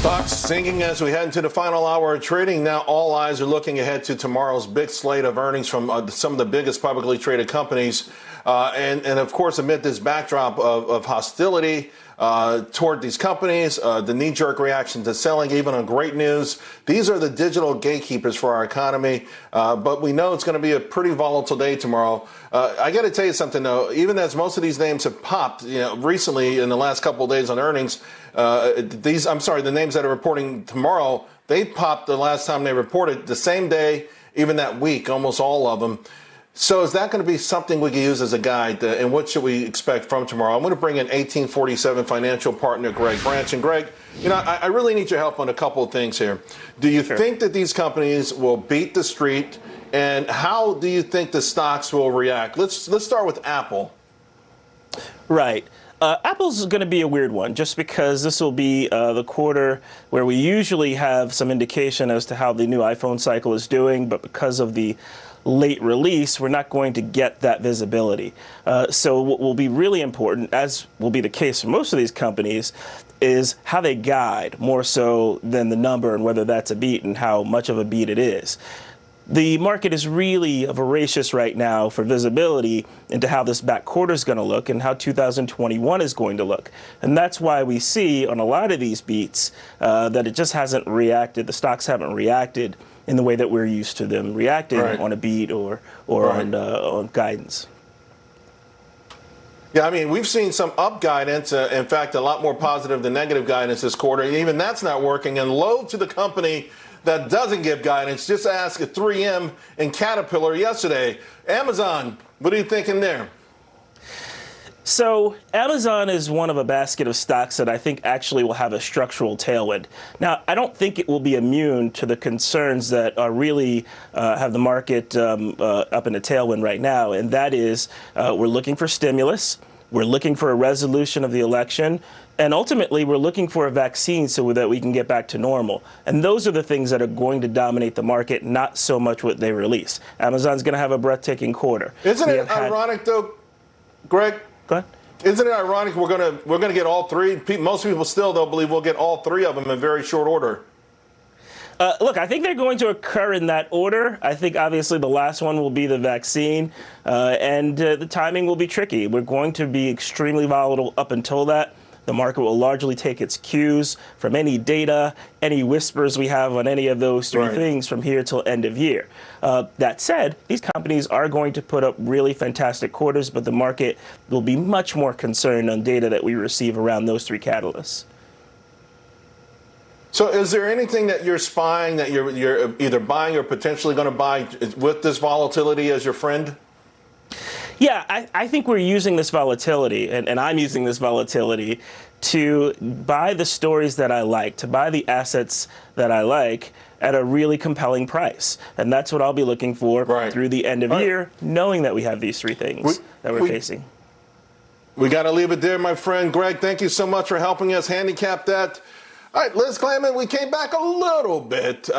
Stocks sinking as we head into the final hour of trading. Now all eyes are looking ahead to tomorrow's big slate of earnings from some of the biggest publicly traded companies. And of course, amid this backdrop of hostility toward these companies, the knee-jerk reaction to selling, even on great news. These are the digital gatekeepers for our economy. But we know it's going to be a pretty volatile day tomorrow. I got to tell you something, though. Even as most of these names have popped, recently in the last couple of days on earnings, the names that are reporting tomorrow, they popped the last time they reported the same day, even that week, almost all of them. So is that going to be something we can use as a guide? And what should we expect from tomorrow? I'm going to bring in 1847 financial partner Greg Branch. And Greg, I really need your help on a couple of things here. Do you think that these companies will beat the street? And how do you think the stocks will react? Let's start with Apple. Right. Apple's going to be a weird one just because this will be the quarter where we usually have some indication as to how the new iPhone cycle is doing, but because of the late release, we're not going to get that visibility. So what will be really important, as will be the case for most of these companies, is how they guide more so than the number and whether that's a beat and how much of a beat it is. The market is really voracious right now for visibility into how this back quarter is going to look and how 2021 is going to look. And that's why we see on a lot of these beats that it just hasn't reacted, the stocks haven't reacted in the way that we're used to them reacting on a beat or on guidance. Yeah, I mean, we've seen some up guidance, in fact, a lot more positive than negative guidance this quarter. Even that's not working. And low to the company that doesn't give guidance. Just ask 3M and Caterpillar yesterday. Amazon, what are you thinking there? So Amazon is one of a basket of stocks that I think actually will have a structural tailwind. Now, I don't think it will be immune to the concerns that are really have the market up in a tailwind right now, and that is we're looking for stimulus, we're looking for a resolution of the election, and ultimately we're looking for a vaccine so that we can get back to normal. And those are the things that are going to dominate the market, not so much what they release. Amazon's going to have a breathtaking quarter. Isn't it ironic, though, Greg? Go ahead. Isn't it ironic we're gonna get all three? Most people still don't believe we'll get all three of them in very short order. Look, I think they're going to occur in that order. I think obviously the last one will be the vaccine, and the timing will be tricky. We're going to be extremely volatile up until that. The market will largely take its cues from any data, any whispers we have on any of those three things from here till end of year. That said, these companies are going to put up really fantastic quarters, but the market will be much more concerned on data that we receive around those three catalysts. So is there anything that you're spying that you're either buying or potentially going to buy with this volatility as your friend? Yeah, I think we're using this volatility, and I'm using this volatility to buy the stories that I like, to buy the assets that I like at a really compelling price. And that's what I'll be looking for through the end of year, knowing that we have these three things that we're facing. We got to leave it there, my friend. Greg, thank you so much for helping us handicap that. All right, Liz Clayman, we came back a little bit.